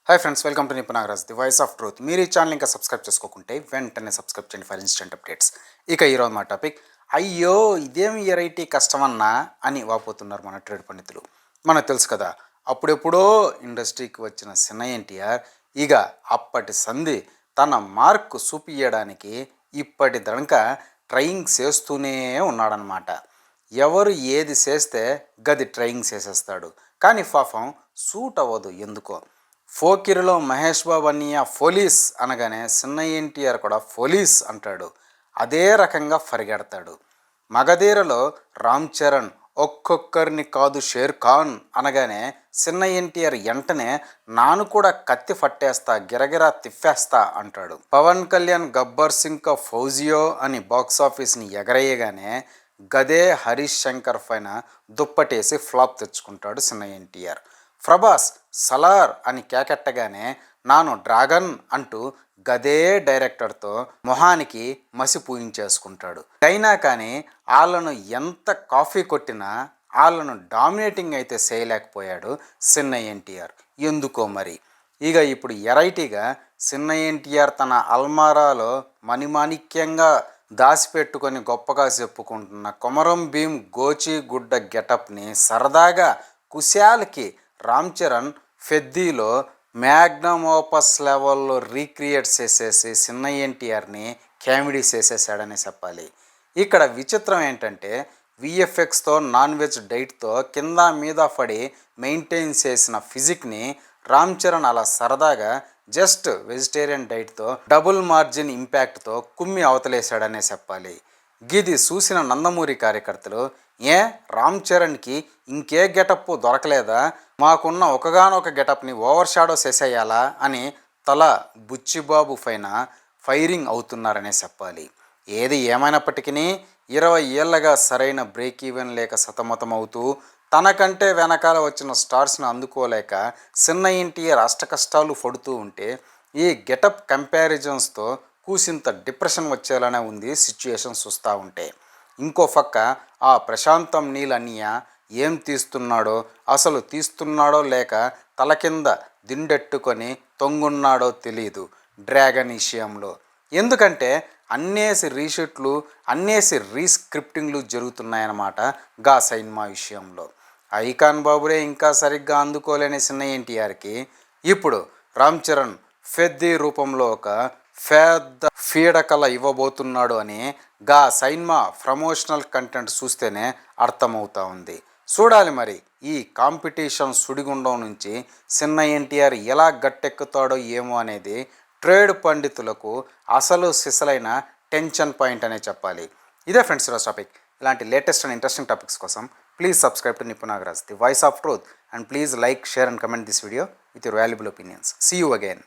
Hi friends, welcome to Nipuna Nagaraj the voice of truth. మీరు ఈ channel ఇంకా సబ్స్క్రైబ్ చేసుకోకుంటే వెంటనే సబ్స్క్రైబ్ చేయండి ఫర్ ఇన్స్టెంట్ అప్డేట్స్. ఇక ఈరోజు మా టాపిక్, అయ్యో ఇదేం ఎరైటీ కష్టమన్నా అని వాపోతున్నారు మన ట్రేడ్ పండితులు. మనకు తెలుసు కదా, అప్పుడెప్పుడో ఇండస్ట్రీకి వచ్చిన చిన్న ఎన్టీఆర్ ఇక అప్పటి సంధి తన మార్క్ చూపియడానికి ఇప్పటి దనక ట్రయింగ్ చేస్తూనే ఉన్నాడనమాట. ఎవరు ఏది చేస్తే గది ట్రయింగ్ చేసేస్తాడు, కానీ పాపం సూట్ అవ్వదు ఎందుకో. ఫోకిరిలో మహేష్ బాబు అన్నయ్య పోలీస్ అనగానే చిన్న ఎన్టీఆర్ కూడా పోలీస్ అంటాడు. అదే రకంగా పరిగెడతాడు. మగధీరలో రామ్ చరణ్ ఒక్కొక్కరిని కాదు షేర్ ఖాన్ అనగానే చిన్న ఎన్టీఆర్ వెంటనే నాను కూడా కత్తి పట్టేస్తా గిరగిరా తిప్పేస్తా అంటాడు. పవన్ కళ్యాణ్ గబ్బర్ సింగ్ ఫౌజియో అని బాక్సాఫీస్ని ఎగరేయగానే గదే హరీష్ శంకర్ పైన దుప్పటేసి ఫ్లాప్ తెచ్చుకుంటాడు చిన్న ఎన్టీఆర్. ప్రభాస్ సలార్ అని కేకెట్టగానే నాను డ్రాగన్ అంటూ గదే డైరెక్టర్తో మొహానికి మసి పూయించేసుకుంటాడు. అయినా కానీ వాళ్ళను ఎంత కాఫీ కొట్టినా వాళ్ళను డామినేటింగ్ అయితే చేయలేకపోయాడు చిన్న ఎన్టీఆర్. ఎందుకో మరి. ఇక ఇప్పుడు ఎరైటీగా చిన్న ఎన్టీఆర్ తన అల్మారాలో మణిమాణిక్యంగా దాచిపెట్టుకొని గొప్పగా చెప్పుకుంటున్న కొమరం భీం గోచి గుడ్డ గెటప్ని సరదాగా కుశాల్కి రామ్ చరణ్ ఫెద్దీలో మ్యాగ్నమ్ ఓపస్ లెవెల్లో రీక్రియేట్ చేసేసి చిన్న ఎన్టీఆర్ని కామెడీ చేసేసాడని చెప్పాలి. ఇక్కడ విచిత్రం ఏంటంటే, విఎఫ్ఎక్స్తో నాన్ వెజ్ డైట్తో కింద మీద పడి మెయింటైన్ చేసిన ఫిజిక్ని రామ్ చరణ్ అలా సరదాగా జస్ట్ వెజిటేరియన్ డైట్తో డబుల్ మార్జిన్ ఇంపాక్ట్తో కుమ్మి అవతలేశాడనే చెప్పాలి. గిది చూసిన నందమూరి కార్యకర్తలు, ఏ రామ్ చరణ్కి ఇంకే గెటప్ దొరకలేదా, మాకున్న ఒకగానొక గెటప్ని ఓవర్ షాడో చేసేయాలా అని తల బుచ్చిబాబు పైన ఫైరింగ్ అవుతున్నారనే చెప్పాలి. ఏది ఏమైనప్పటికీ 20 ఏళ్ళగా సరైన బ్రేక్ ఈవెన్ లేక సతమతమవుతూ తనకంటే వెనకాల వచ్చిన స్టార్స్ని అందుకోలేక చిన్న ఎన్టీఆర్ అష్టకష్టాలు పడుతూ ఉంటే, ఈ గెటప్ కంపారిజన్స్తో కూసింత డిప్రెషన్ వచ్చేలానే ఉంది సిచ్యుయేషన్ చూస్తూ ఉంటే. ఇంకో పక్క ఆ ప్రశాంతం నీల్ అన్నయ్య ఏం తీస్తున్నాడో, అసలు తీస్తున్నాడో లేక తల కింద దిండెట్టుకొని తొంగున్నాడో తెలియదు డ్రాగన్ విషయంలో. ఎందుకంటే అన్నేసి రీషూట్లు అన్నేసి రీస్క్రిప్టింగ్లు జరుగుతున్నాయన్నమాట గా సినిమా విషయంలో. ఐకాన్ బాబురే ఇంకా సరిగ్గా అందుకోలేని చిన్న ఎన్టీఆర్కి ఇప్పుడు రామ్ చరణ్ ఫెద్దీ రూపంలో ఒక పెద్ద ఫీడకల ఇవ్వబోతున్నాడు అని గా సైన్మా ప్రమోషనల్ కంటెంట్ చూస్తేనే అర్థమవుతా ఉంది. చూడాలి మరి ఈ కాంపిటీషన్ సుడిగుండం నుంచి చిన్న ఎన్టీఆర్ ఎలా గట్టెక్కుతాడో ఏమో అనేది ట్రేడ్ పండితులకు అసలు సిసలైన టెన్షన్ పాయింట్ అనే చెప్పాలి. ఇదే ఫ్రెండ్స్ ఈరోజు టాపిక్. ఇలాంటి లేటెస్ట్ అండ్ ఇంట్రెస్టింగ్ టాపిక్స్ కోసం please subscribe to Nipuna Nagaraj the voice of truth, and please like, share and comment this video with your valuable opinions. See you again.